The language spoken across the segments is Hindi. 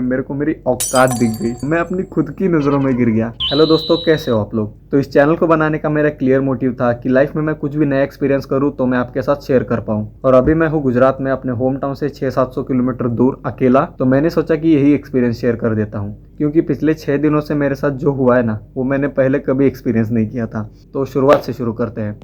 मेरे को मेरी औकात दिख गई, मैं अपनी खुद की नज़रों में गिर गया। हेलो दोस्तों, कैसे हो आप लोग। तो इस चैनल को बनाने का मेरा क्लियर मोटिव था कि लाइफ में मैं कुछ भी नया एक्सपीरियंस करूं तो मैं आपके साथ शेयर कर पाऊं। और अभी मैं हूं गुजरात में, अपने होम टाउन से 600-700 किलोमीटर दूर अकेला। तो मैंने सोचा कि यही एक्सपीरियंस शेयर कर देता हूं, क्योंकि पिछले 6 दिनों से मेरे साथ जो हुआ है ना, वो मैंने पहले कभी एक्सपीरियंस नहीं किया था। तो शुरुआत से शुरू करते हैं।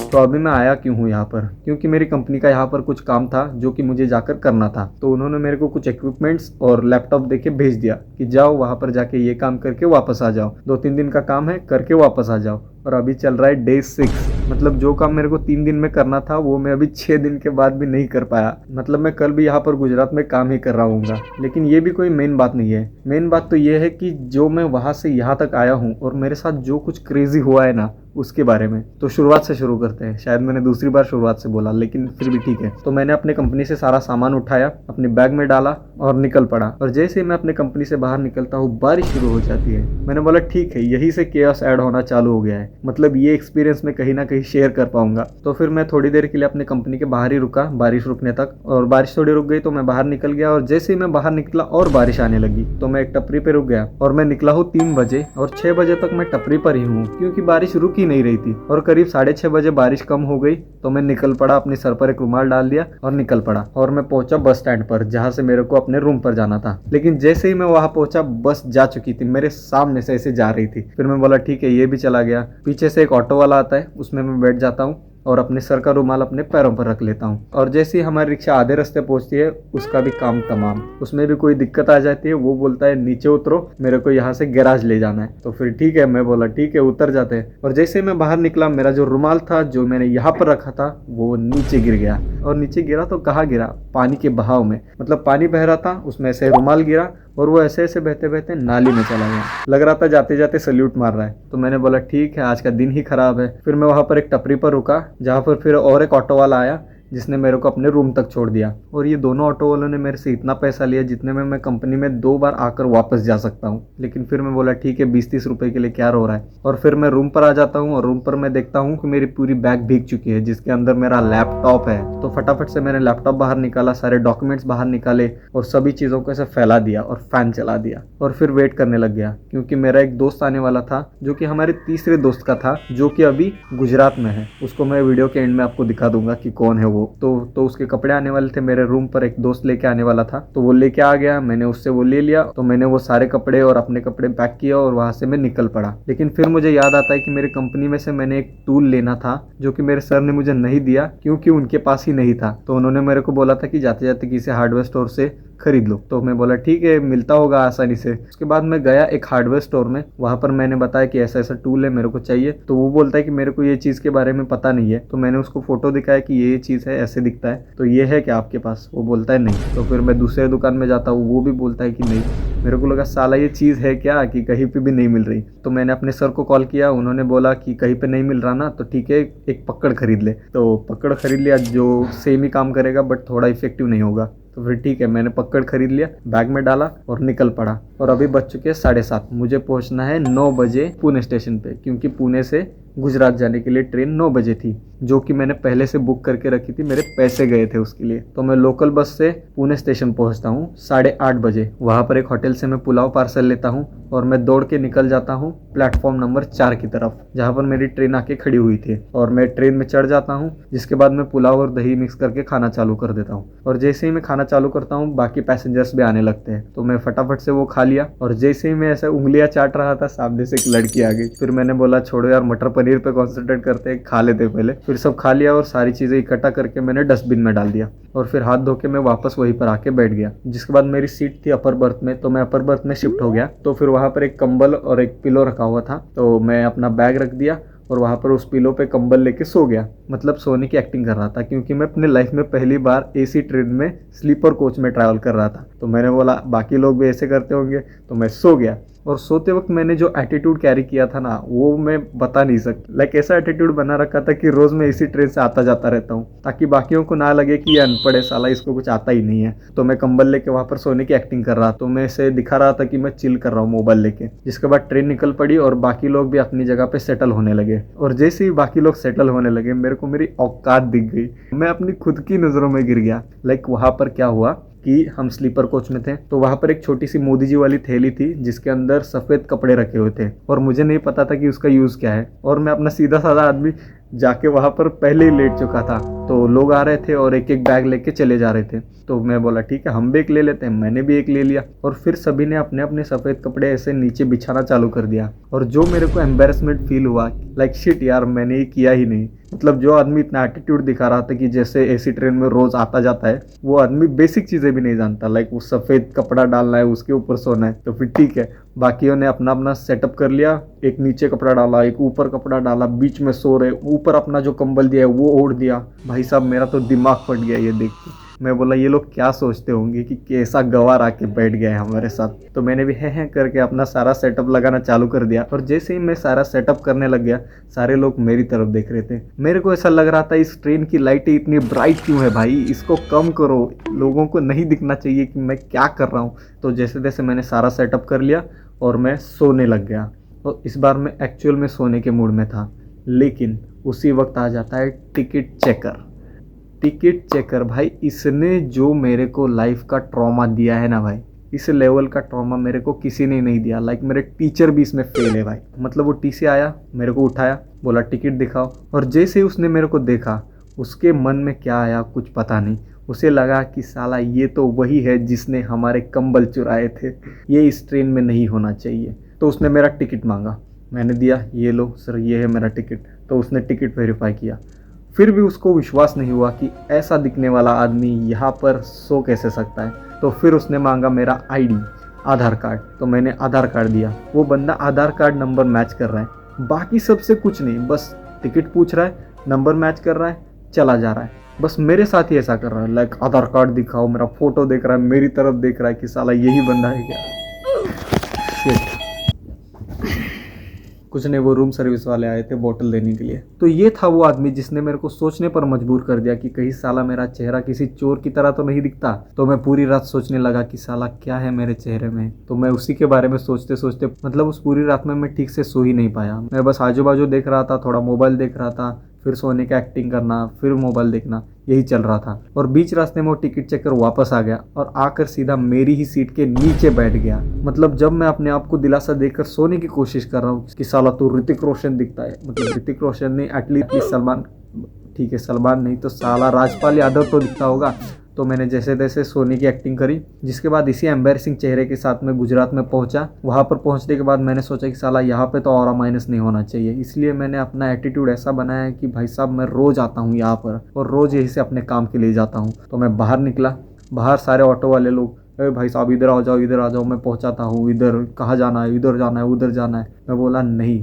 तो अभी मैं आया क्यों हूँ यहाँ पर, क्योंकि मेरी कंपनी का यहाँ पर कुछ काम था जो कि मुझे जाकर करना था। तो उन्होंने मेरे को कुछ इक्विपमेंट्स और लैपटॉप देके भेज दिया कि जाओ वहाँ पर जाके ये काम करके वापस आ जाओ। 2-3 दिन का काम है, करके वापस आ जाओ। और अभी चल रहा है डे 6। मतलब जो काम मेरे को 3 दिन में करना था वो मैं अभी 6 दिन के बाद भी नहीं कर पाया। मतलब मैं कल भी यहाँ पर गुजरात में काम ही कर रहा हूँगा। लेकिन ये भी कोई मेन बात नहीं है। मेन बात तो ये है कि जो मैं वहाँ से यहाँ तक आया हूँ और मेरे साथ जो कुछ क्रेजी हुआ है ना, उसके बारे में। तो शुरुआत से शुरू करते हैं। शायद मैंने दूसरी बार शुरुआत से बोला, लेकिन फिर भी ठीक है। तो मैंने अपने कंपनी से सारा सामान उठाया, अपने बैग में डाला और निकल पड़ा। और जैसे ही मैं अपने कंपनी से बाहर निकलता हूँ, बारिश शुरू हो जाती है। मैंने बोला ठीक है, यही से केओस ऐड होना चालू हो गया है। मतलब ये एक्सपीरियंस मैं कहीं ना कहीं शेयर कर पाऊंगा। तो फिर मैं थोड़ी देर के लिए अपने कंपनी के बाहर ही रुका, बारिश रुकने तक। और बारिश थोड़ी रुक गई तो मैं बाहर निकल गया। और जैसे ही मैं बाहर निकला और बारिश आने लगी, तो मैं एक टपरी पे रुक गया। और मैं निकला हूँ 3 बजे और 6 बजे तक मैं टपरी पर ही हूँ, क्योंकि बारिश रुक ही नहीं रही थी। और करीब 6:30 बजे बारिश कम हो गई तो मैं निकल पड़ा, अपने सर पर एक रुमाल डाल दिया और निकल पड़ा। और मैं पहुंचा बस स्टैंड पर, जहां से मेरे को अपने रूम पर जाना था। लेकिन जैसे ही मैं वहां पहुंचा, बस जा चुकी थी, मेरे सामने से ऐसे जा रही थी। फिर मैं बोला ठीक है, ये भी चला गया। पीछे से एक ऑटो वाला आता है, उसमें मैं बैठ जाता हूँ और अपने सर का रुमाल अपने पैरों पर रख लेता हूँ। और जैसे ही हमारी रिक्शा आधे रास्ते पहुंचती है, उसका भी काम तमाम। उसमें भी कोई दिक्कत आ जाती है, वो बोलता है नीचे उतरो, मेरे को यहाँ से गैराज ले जाना है। तो फिर ठीक है, मैं बोला ठीक है, उतर जाते हैं। और जैसे मैं बाहर निकला, मेरा जो रुमाल था जो मैंने यहाँ पर रखा था, वो नीचे गिर गया। और नीचे गिरा तो कहाँ गिरा, पानी के बहाव में। मतलब पानी बह रहा था, उसमें से रुमाल गिरा और वो ऐसे ऐसे बहते बहते नाली में चला गया। लग रहा था जाते जाते सल्यूट मार रहा है। तो मैंने बोला ठीक है, आज का दिन ही खराब है। फिर मैं वहाँ पर एक टपरी पर रुका, जहाँ पर फिर और एक ऑटो वाला आया, जिसने मेरे को अपने रूम तक छोड़ दिया। और ये दोनों ऑटो वालों ने मेरे से इतना पैसा लिया जितने में मैं कंपनी में 2 बार आकर वापस जा सकता हूँ। लेकिन फिर मैं बोला ठीक है, 20-30 रुपए के लिए क्या रो रहा है। और फिर मैं रूम पर आ जाता हूँ और रूम पर मैं देखता हूँ कि मेरी पूरी बैग भीग चुकी है, जिसके अंदर मेरा लैपटॉप है। तो फटाफट से मैंने लैपटॉप बाहर निकाला, सारे डॉक्यूमेंट्स बाहर निकाले और सभी चीज़ों को ऐसे फैला दिया और फैन चला दिया। और फिर वेट करने लग गया, क्योंकि मेरा एक दोस्त आने वाला था, जो कि हमारे तीसरे दोस्त का था, जो कि अभी गुजरात में है। उसको मैं वीडियो के एंड में आपको दिखा दूंगा कि कौन है वो। तो उसके कपड़े आने वाले थे मेरे रूम पर, एक दोस्त लेके आने वाला था। तो वो लेके आ गया, मैंने उससे वो ले लिया। तो मैंने वो सारे कपड़े और अपने कपड़े पैक किया और वहां से मैं निकल पड़ा। लेकिन फिर मुझे याद आता है कि मेरी कंपनी में से मैंने एक टूल लेना था, जो कि मेरे सर ने मुझे नहीं दिया, क्योंकि उनके पास ही नहीं था। तो उन्होंने मेरे को बोला था कि जाते जाते किसी हार्डवेयर स्टोर से खरीद लो। तो मैं बोला ठीक है, मिलता होगा आसानी से। उसके बाद मैं गया एक हार्डवेयर स्टोर में, वहां पर मैंने बताया कि ऐसा ऐसा टूल है, मेरे को चाहिए। तो वो बोलता है कि मेरे को ये चीज़ के बारे में पता नहीं है। तो मैंने उसको फोटो दिखाया कि ये चीज़ है, ऐसे दिखता है, तो ये है क्या आपके पास। वो बोलता है नहीं। तो फिर मैं दूसरे दुकान में जाता हूँ, वो भी बोलता है कि नहीं। मेरे को लगा साला ये चीज़ है क्या कि कहीं पे भी नहीं मिल रही। तो मैंने अपने सर को कॉल किया, उन्होंने बोला कि कहीं पे नहीं मिल रहा ना, तो ठीक है, एक पकड़ खरीद ले। तो पकड़ खरीद लिया, जो सेम ही काम करेगा बट थोड़ा इफेक्टिव नहीं होगा। तो फिर ठीक है, मैंने पकड़ खरीद लिया, बैग में डाला और निकल पड़ा। और अभी बज चुके 7:30। मुझे पहुंचना है 9 बजे पुणे स्टेशन पे, क्योंकि पुणे से गुजरात जाने के लिए ट्रेन 9 बजे थी, जो कि मैंने पहले से बुक करके रखी थी, मेरे पैसे गए थे उसके लिए। तो मैं लोकल बस से पुणे स्टेशन पहुंचता हूँ 8:30 बजे। वहाँ पर एक होटल से मैं पुलाव पार्सल लेता हूँ और मैं दौड़ के निकल जाता हूँ प्लेटफॉर्म नंबर 4 की तरफ, जहाँ पर मेरी ट्रेन आके खड़ी हुई थी। और मैं ट्रेन में चढ़ जाता हूँ, जिसके बाद मैं पुलाव और दही मिक्स करके खाना चालू कर देता हूँ। और जैसे ही मैं खाना चालू करता हूँ, बाकी पैसेंजर्स भी आने लगते हैं। तो मैं फटाफट से वो खा लिया। और जैसे ही मैं ऐसे उंगलियां चाट रहा था, सामने से एक लड़की आ गई। फिर मैंने बोला छोड़ो यार, मटर पनीर पे कॉन्सेंट्रेट करते हैं, खा लेते पहले। फिर सब खा लिया और सारी चीज़ें इकट्ठा करके मैंने डस्टबिन में डाल दिया। और फिर हाथ धो के मैं वापस वहीं पर आके बैठ गया। जिसके बाद मेरी सीट थी अपर बर्थ में, तो मैं अपर बर्थ में शिफ्ट हो गया। तो फिर वहाँ पर एक कंबल और एक पिलो रखा हुआ था, तो मैं अपना बैग रख दिया और वहाँ पर उस पिलो पे कंबल लेके सो गया। मतलब सोने की एक्टिंग कर रहा था, क्योंकि मैं अपने लाइफ में पहली बार एसी ट्रेन में स्लीपर कोच में ट्रैवल कर रहा था। तो मैंने बोला बाकी लोग भी ऐसे करते होंगे, तो मैं सो गया। और सोते वक्त मैंने जो एटीट्यूड कैरी किया था ना, वो मैं बता नहीं सकता। लाइक ऐसा एटीट्यूड बना रखा था कि रोज मैं इसी ट्रेन से आता जाता रहता हूँ, ताकि बाकियों को ना लगे कि ये अनपढ़ है साला, इसको कुछ आता ही नहीं है। तो मैं कंबल लेके वहां पर सोने की एक्टिंग कर रहा, तो मैं इसे दिखा रहा था कि मैं चिल कर रहा हूँ मोबाइल लेके। जिसके बाद ट्रेन निकल पड़ी और बाकी लोग भी अपनी जगह पे सेटल होने लगे। और जैसे ही बाकी लोग सेटल होने लगे, मेरे को मेरी औकात दिख गई, मैं अपनी खुद की नजरों में गिर गया। लाइक वहां पर क्या हुआ कि हम स्लीपर कोच में थे, तो वहां पर एक छोटी सी मोदी जी वाली थैली थी जिसके अंदर सफेद कपड़े रखे हुए थे, और मुझे नहीं पता था कि उसका यूज क्या है। और मैं अपना सीधा साधा आदमी जाके वहां पर पहले ही लेट चुका था। तो लोग आ रहे थे और एक एक बैग लेके चले जा रहे थे, तो मैं बोला ठीक है हम भी एक ले लेते हैं। मैंने भी एक ले लिया और फिर सभी ने अपने अपने सफेद कपड़े ऐसे नीचे बिछाना चालू कर दिया। और जो मेरे को एम्बेरसमेंट फील हुआ, लाइक शिट यार मैंने ये किया ही नहीं। मतलब जो आदमी इतना एटीट्यूड दिखा रहा था कि जैसे एसी ट्रेन में रोज आता जाता है, वो आदमी बेसिक चीजें भी नहीं जानता। लाइक वो सफेद कपड़ा डालना है, उसके ऊपर सोना है, तो फिर ठीक है। बाकियों ने अपना अपना सेटअप कर लिया, एक नीचे कपड़ा डाला, एक ऊपर कपड़ा डाला, बीच में सो रहे, ऊपर अपना जो कंबल दिया है वो ओढ़ दिया। भाई साहब मेरा तो दिमाग फट गया ये देख के। मैं बोला ये लोग क्या सोचते होंगे कि कैसा गंवार आके बैठ गया है हमारे साथ। तो मैंने भी है करके अपना सारा सेटअप लगाना चालू कर दिया। और जैसे ही मैं सारा सेटअप करने लग गया, सारे लोग मेरी तरफ देख रहे थे। मेरे को ऐसा लग रहा था इस ट्रेन की लाइटें इतनी ब्राइट क्यों है भाई, इसको कम करो, लोगों को नहीं दिखना चाहिए कि मैं क्या कर रहा हूँ। तो जैसे तैसे मैंने सारा सेटअप कर लिया और मैं सोने लग गया। और इस बार मैं एक्चुअल में सोने के मूड में था। लेकिन उसी वक्त आ जाता है टिकट चेकर। टिकट चेकर भाई, इसने जो मेरे को लाइफ का ट्रॉमा दिया है ना भाई, इस लेवल का ट्रॉमा मेरे को किसी ने नहीं दिया। लाइक मेरे टीचर भी इसमें फेल है भाई। मतलब वो टीसी आया, मेरे को उठाया, बोला टिकट दिखाओ। और जैसे ही उसने मेरे को देखा, उसके मन में क्या आया कुछ पता नहीं। उसे लगा कि साला ये तो वही है जिसने हमारे कंबल चुराए थे, ये इस ट्रेन में नहीं होना चाहिए। तो उसने मेरा टिकट मांगा, मैंने दिया, ये लो सर ये है मेरा टिकट। तो उसने टिकट वेरीफाई किया। फिर भी उसको विश्वास नहीं हुआ कि ऐसा दिखने वाला आदमी यहाँ पर सो कैसे सकता है। तो फिर उसने मांगा मेरा आईडी, आधार कार्ड। तो मैंने आधार कार्ड दिया। वो बंदा आधार कार्ड नंबर मैच कर रहा है, बाकी सबसे कुछ नहीं, बस टिकट पूछ रहा है, नंबर मैच कर रहा है, चला जा रहा है। बस मेरे साथ ही ऐसा कर रहा है। लाइक आधार कार्ड दिखाओ, मेरा फोटो देख रहा है, मेरी तरफ देख रहा है कि साला यही बंदा है क्या। शिट। कुछ नहीं, वो रूम सर्विस वाले आए थे बोतल देने के लिए। तो ये था वो आदमी जिसने मेरे को सोचने पर मजबूर कर दिया कि कहीं साला मेरा चेहरा किसी चोर की तरह तो नहीं दिखता। तो मैं पूरी रात सोचने लगा कि साला क्या है मेरे चेहरे में। तो मैं उसी के बारे में सोचते सोचते, मतलब उस पूरी रात में मैं ठीक से सो ही नहीं पाया। मैं बस आजू बाजू देख रहा था, थोड़ा मोबाइल देख रहा था, फिर सोने का एक्टिंग करना, फिर मोबाइल देखना, यही चल रहा था। और बीच रास्ते में वो टिकट चेक कर वापस आ गया और आकर सीधा मेरी ही सीट के नीचे बैठ गया। मतलब जब मैं अपने आप को दिलासा देकर सोने की कोशिश कर रहा हूँ कि साला तू ऋतिक रोशन दिखता है, मतलब ऋतिक रोशन नहीं, एटलीस्ट सलमान, ठीक है सलमान नहीं तो साला राजपाल यादव तो दिखता होगा। तो मैंने जैसे तैसे सोने की एक्टिंग करी। जिसके बाद इसी एम्बैरेसिंग चेहरे के साथ मैं गुजरात में पहुंचा। वहां पर पहुंचने के बाद मैंने सोचा कि साला यहाँ पे तो ऑरा माइनस नहीं होना चाहिए, इसलिए मैंने अपना एटीट्यूड ऐसा बनाया है कि भाई साहब मैं रोज आता हूँ यहाँ पर और रोज यहीं से अपने काम के लिए जाता हूँ। तो मैं बाहर निकला, बाहर सारे ऑटो वाले लोग, अरे भाई साहब इधर आ जाओ, इधर आ जाओ, मैं पहुँचाता हूँ, इधर कहाँ जाना है, इधर जाना है, उधर जाना है। मैं बोला नहीं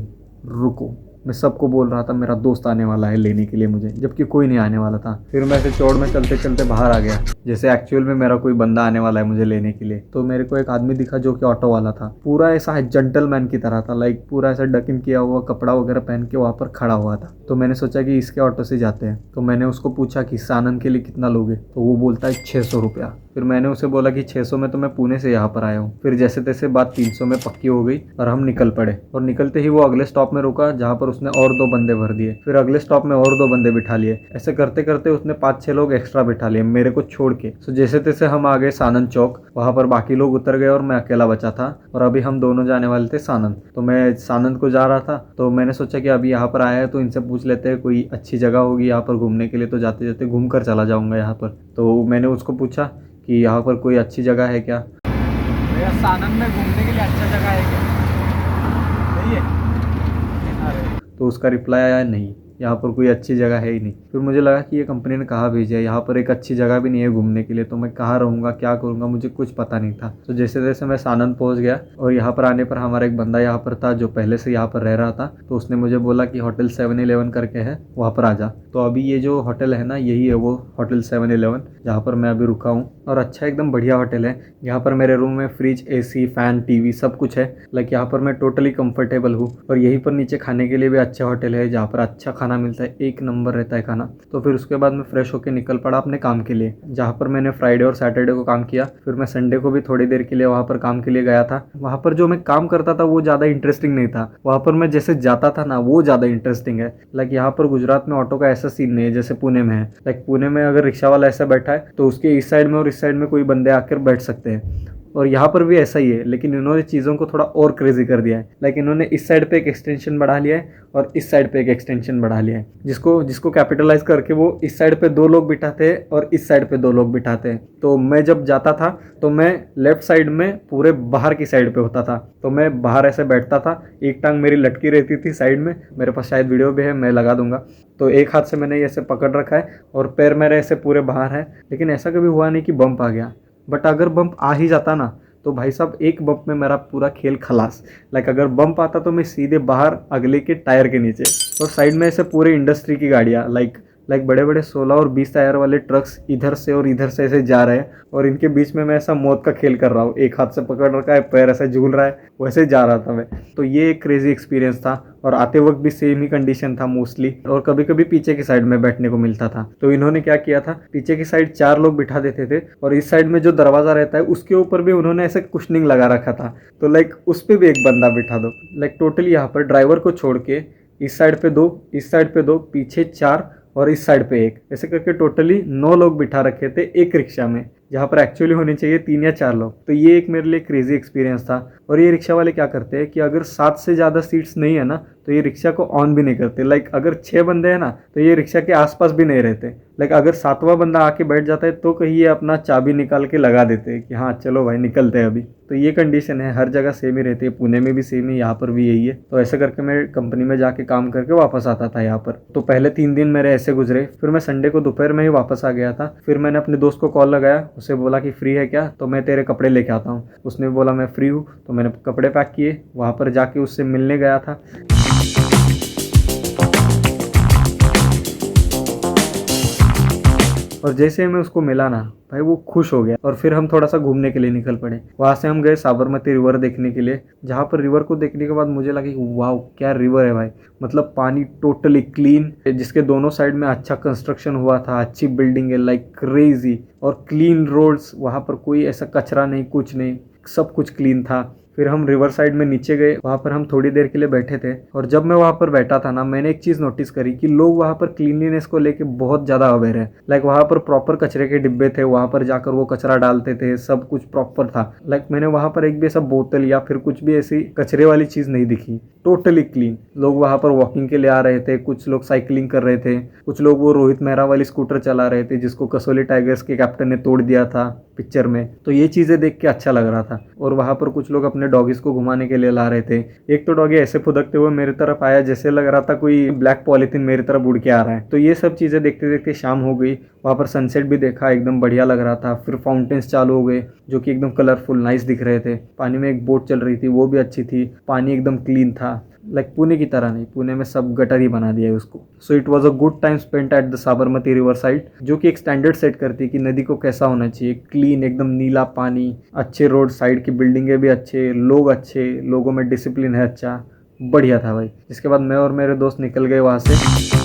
रुको, मैं सबको बोल रहा था मेरा दोस्त आने वाला है लेने के लिए मुझे, जबकि कोई नहीं आने वाला था। फिर मैं ऐसे चौड़ में चलते चलते बाहर आ गया, जैसे एक्चुअल में मेरा कोई बंदा आने वाला है मुझे लेने के लिए। तो मेरे को एक आदमी दिखा जो कि ऑटो वाला था, पूरा ऐसा जेंटलमैन की तरह था। लाइक पूरा ऐसा डकिन किया हुआ कपड़ा वगैरह पहन के वहाँ पर खड़ा हुआ था। तो मैंने सोचा कि इसके ऑटो से जाते हैं। तो मैंने उसको पूछा कि सानंद के लिए कितना लोगे। तो वो बोलता है 600 रुपया। फिर मैंने उसे बोला कि 600 में तो मैं पुणे से यहाँ पर आया हूँ। फिर जैसे तैसे बात 300 में पक्की हो गई और हम निकल पड़े। और निकलते ही वो अगले स्टॉप में रुका जहाँ पर उसने और 2 बंदे भर दिए। फिर अगले स्टॉप में और 2 बंदे बिठा लिए। ऐसे करते करते उसने 5-6 लोग एक्स्ट्रा बिठा लिए मेरे को छोड़ के। तो जैसे तैसे हम आ गए सानंद चौक। वहाँ पर बाकी लोग उतर गए और मैं अकेला बचा था। और अभी हम दोनों जाने वाले थे सानंद। तो मैं सानंद को जा रहा था। तो मैंने सोचा कि अभी यहाँ पर आया है तो इनसे पूछ लेते हैं कोई अच्छी जगह होगी यहाँ पर घूमने के लिए, तो जाते जाते घूम कर चला जाऊँगा यहाँ पर। तो मैंने उसको पूछा कि यहाँ पर कोई अच्छी जगह है क्या। भैया सानंद में घूमने के लिए अच्छा जगह है क्या? नहीं है? तो उसका रिप्लाई आया नहीं। यहाँ पर कोई अच्छी जगह है ही नहीं। फिर मुझे लगा कि ये कंपनी ने कहाँ भेजा है, यहाँ पर एक अच्छी जगह भी नहीं है घूमने के लिए, तो मैं कहाँ रहूँगा, क्या करूँगा, मुझे कुछ पता नहीं था। तो जैसे जैसे मैं सानंद पहुँच गया और यहाँ पर आने पर हमारा एक बंदा यहाँ पर था जो पहले से यहाँ पर रह रहा था, तो उसने मुझे बोला कि होटल 7-11 करके है, वहाँ पर आ जा। तो अभी ये जो होटल है ना, यही है वो होटल 7-11 जहाँ पर मैं अभी रुका हूँ। और अच्छा एकदम बढ़िया होटल है। यहाँ पर मेरे रूम में फ्रिज, AC, फैन, TV सब कुछ है। लाइक यहाँ पर मैं टोटली कंफर्टेबल हूँ। और यहीं पर नीचे खाने के लिए भी अच्छा होटल है जहाँ पर अच्छा खाना मिलता है, एक नंबर रहता है खाना। तो फिर उसके बाद मैं फ्रेश होकर निकल पड़ा अपने काम के लिए, जहाँ पर मैंने फ्राइडे और सैटरडे को काम किया। फिर मैं संडे को भी थोड़ी देर के लिए वहाँ पर काम के लिए गया था। वहाँ पर जो मैं काम करता था वो ज़्यादा इंटरेस्टिंग नहीं था, वहाँ पर मैं जैसे जाता था ना वो ज़्यादा इंटरेस्टिंग है। लाइक यहाँ पर गुजरात में ऑटो का ऐसा सीन नहीं है जैसे पुणे में है। लाइक पुणे में अगर रिक्शा वाला ऐसा बैठा है तो उसके इस साइड में और इस साइड में कोई बंदे आकर बैठ सकते हैं, और यहाँ पर भी ऐसा ही है। लेकिन इन्होंने चीज़ों को थोड़ा और क्रेजी कर दिया है। लाइक इन्होंने इस साइड पे एक एक्सटेंशन बढ़ा लिया है और इस साइड पे एक एक्सटेंशन बढ़ा लिया है, जिसको कैपिटलाइज करके वो इस साइड पे 2 लोग बिठाते हैं और इस साइड पे 2 लोग बिठाते हैं। तो मैं जब जाता था तो मैं लेफ्ट साइड में पूरे बाहर की साइड पे होता था, तो मैं बाहर ऐसे बैठता था, एक टांग मेरी लटकी रहती थी साइड में। मेरे पास शायद वीडियो भी है, मैं लगा दूंगा। तो एक हाथ से मैंने ऐसे पकड़ रखा है और पैर मेरे ऐसे पूरे बाहर है। लेकिन ऐसा कभी हुआ नहीं कि बम्प आ गया, बट अगर बम्प आ ही जाता ना तो भाई साहब एक बम्प में मेरा पूरा खेल खलास। लाइक अगर बम्प आता तो मैं सीधे बाहर अगले के टायर के नीचे। और साइड में ऐसे पूरे इंडस्ट्री की गाड़ियाँ, लाइक बड़े बड़े 16 और 20 टायर वाले ट्रक्स इधर से और इधर से ऐसे जा रहे हैं, और इनके बीच में मैं ऐसा मौत का खेल कर रहा हूँ। एक हाथ से पकड़ रखा है, पैर ऐसे झूल रहा है, वैसे जा रहा था मैं। तो ये एक क्रेजी एक्सपीरियंस था। और आते वक्त भी सेम ही कंडीशन था मोस्टली, और कभी कभी पीछे की साइड में बैठने को मिलता था। तो इन्होंने क्या किया था, पीछे की साइड 4 लोग बिठा देते थे, और इस साइड में जो दरवाजा रहता है उसके ऊपर भी उन्होंने ऐसे कुशनिंग लगा रखा था। तो लाइक उस पर भी एक बंदा बिठा दो। लाइक टोटली यहाँ पर ड्राइवर को छोड़ के इस साइड पे 2, इस साइड पे 2, पीछे 4 और इस साइड पे 1, ऐसे करके टोटली 9 लोग बिठा रखे थे एक रिक्शा में, जहाँ पर एक्चुअली होने चाहिए 3 या 4 लोग। तो ये एक मेरे लिए क्रेजी एक्सपीरियंस था। और ये रिक्शा वाले क्या करते हैं कि अगर 7 से ज़्यादा सीट्स नहीं है ना तो ये रिक्शा को ऑन भी नहीं करते। लाइक अगर 6 बंदे हैं ना तो ये रिक्शा के आसपास भी नहीं रहते। लाइक अगर 7वां बंदा आके बैठ जाता है तो कहीं ये अपना चाबी निकाल के लगा देते हैं कि हाँ चलो भाई निकलते हैं अभी। तो ये कंडीशन है, हर जगह सेम ही रहती है, पुणे में भी सेम ही, यहाँ पर भी यही है। तो ऐसे करके मैं कंपनी में जाके काम करके वापस आता था यहाँ पर। तो पहले 3 दिन मेरे ऐसे गुजरे। फिर मैं संडे को दोपहर में ही वापस आ गया था। फिर मैंने अपने दोस्त को कॉल लगाया, उसे बोला कि फ्री है क्या, तो मैं तेरे कपड़े लेके आता हूँ। उसने बोला मैं फ्री हूँ, तो मैंने कपड़े पैक किए, वहाँ पर जाके उससे मिलने गया था। और जैसे मैं उसको मिला ना भाई वो खुश हो गया, और फिर हम थोड़ा सा घूमने के लिए निकल पड़े। वहाँ से हम गए साबरमती रिवर देखने के लिए, जहाँ पर रिवर को देखने के बाद मुझे लगा कि वाह क्या रिवर है भाई। मतलब पानी टोटली क्लीन, जिसके दोनों साइड में अच्छा कंस्ट्रक्शन हुआ था, अच्छी बिल्डिंग है, लाइक क्रेजी, और क्लीन रोड्स। वहाँ पर कोई ऐसा कचरा नहीं, कुछ नहीं, सब कुछ क्लीन था। फिर हम रिवर साइड में नीचे गए, वहाँ पर हम थोड़ी देर के लिए बैठे थे। और जब मैं वहाँ पर बैठा था ना, मैंने एक चीज़ नोटिस करी कि लोग वहाँ पर क्लीनलीनेस को लेके बहुत ज़्यादा अवेयर है। लाइक वहाँ पर प्रॉपर कचरे के डिब्बे थे, वहाँ पर जाकर वो कचरा डालते थे, सब कुछ प्रॉपर था। लाइक मैंने वहाँ पर एक भी ऐसा बोतल या फिर कुछ भी ऐसी कचरे वाली चीज़ नहीं दिखी, टोटली क्लीन। लोग वहाँ पर वॉकिंग के लिए आ रहे थे, कुछ लोग साइकिलिंग कर रहे थे, कुछ लोग वो रोहित मेहरा वाली स्कूटर चला रहे थे जिसको कसौली टाइगर्स के कैप्टन ने तोड़ दिया था पिक्चर में। तो ये चीज़ें देख के अच्छा लग रहा था। और वहाँ पर कुछ लोग अपने डॉगीज को घुमाने के लिए ला रहे थे। एक तो डॉगी ऐसे फुदकते हुए मेरी तरफ आया जैसे लग रहा था कोई ब्लैक पॉलिथीन मेरी तरफ उड़ के आ रहा है। तो ये सब चीज़ें देखते देखते शाम हो गई। वहाँ पर सनसेट भी देखा, एकदम बढ़िया लग रहा था। फिर फाउंटेन्स चालू हो गए जो कि एकदम कलरफुल नाइस दिख रहे थे। पानी में एक बोट चल रही थी, वो भी अच्छी थी। पानी एकदम क्लीन था, लाइक पुणे की तरह नहीं, पुणे में सब गटर ही बना दिया है उसको। So it was a good time spent at the Sabarmati river side, जो कि एक स्टैंडर्ड सेट करती है कि नदी को कैसा होना चाहिए, क्लीन, एकदम नीला पानी, अच्छे रोड, साइड की बिल्डिंगें भी अच्छे, लोग अच्छे, लोगों में डिसिप्लिन है अच्छा, बढ़िया था भाई। इसके बाद मैं और मेरे दोस्त निकल गए वहाँ से।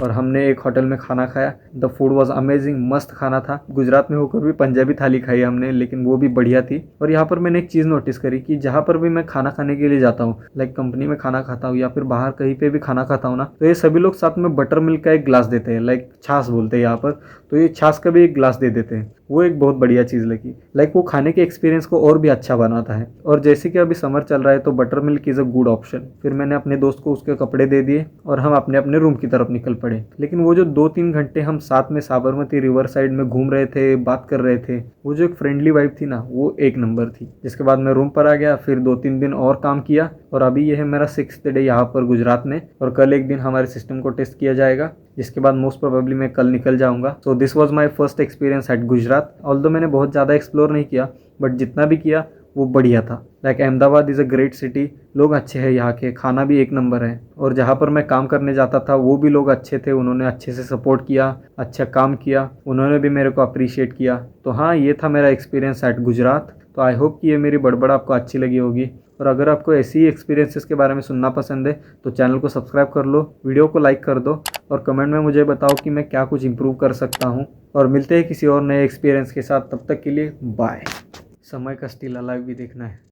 और हमने एक होटल में खाना खाया। द फूड वॉज अमेजिंग, मस्त खाना था। गुजरात में होकर भी पंजाबी थाली खाई हमने, लेकिन वो भी बढ़िया थी। और यहाँ पर मैंने एक चीज़ नोटिस करी कि जहाँ पर भी मैं खाना खाने के लिए जाता हूँ, लाइक कंपनी में खाना खाता हूँ या फिर बाहर कहीं पे भी खाना खाता हूँ ना, तो ये सभी लोग साथ में बटर मिल्क का एक गिलास देते हैं, लाइक छाछ बोलते हैं यहाँ पर। तो ये छाछ का भी एक गिलास दे देते हैं। वो एक बहुत बढ़िया चीज़ लगी। लाइक वो खाने के एक्सपीरियंस को और भी अच्छा बनाता है। और जैसे कि अभी समर चल रहा है तो butter milk is a good option. फिर मैंने अपने दोस्त को उसके कपड़े दे दिए और हम अपने अपने रूम की तरफ निकल पड़े। लेकिन वो जो 2-3 घंटे हम साथ में साबरमती रिवर साइड में घूम रहे थे, बात कर रहे थे, वो जो एक फ्रेंडली वाइब थी ना, वो एक नंबर थी। जिसके बाद मैं रूम पर आ गया, फिर 2-3 दिन और काम किया और अभी ये है मेरा 6th डे यहाँ पर गुजरात में। और कल एक दिन हमारे सिस्टम को टेस्ट किया जाएगा, जिसके बाद मोस्ट प्रोबेबली मैं कल निकल जाऊंगा। So this was my first experience eight Gujarat. Although मैंने बहुत ज़्यादा एक्सप्लोर नहीं किया, बट जितना भी किया वो बढ़िया था। Like Ahmedabad is a great city, लोग अच्छे हैं यहाँ के, खाना भी एक नंबर है। और जहाँ पर मैं काम करने जाता था वो भी लोग अच्छे थे, उन्होंने अच्छे से सपोर्ट किया, अच्छा काम किया, उन्होंने भी मेरे को अप्रिशिएट किया। तो हाँ, ये था मेरा एक्सपीरियंस एट गुजरात। तो आई होप कि ये मेरी बड़बड़ आपको अच्छी लगी होगी। और अगर आपको ऐसी ही एक्सपीरियंसेस के बारे में सुनना पसंद है तो चैनल को सब्सक्राइब कर लो, वीडियो को लाइक कर दो और कमेंट में मुझे बताओ कि मैं क्या कुछ इंप्रूव कर सकता हूँ। और मिलते हैं किसी और नए एक्सपीरियंस के साथ, तब तक के लिए बाय। समय का स्टिल अलाइव भी देखना है।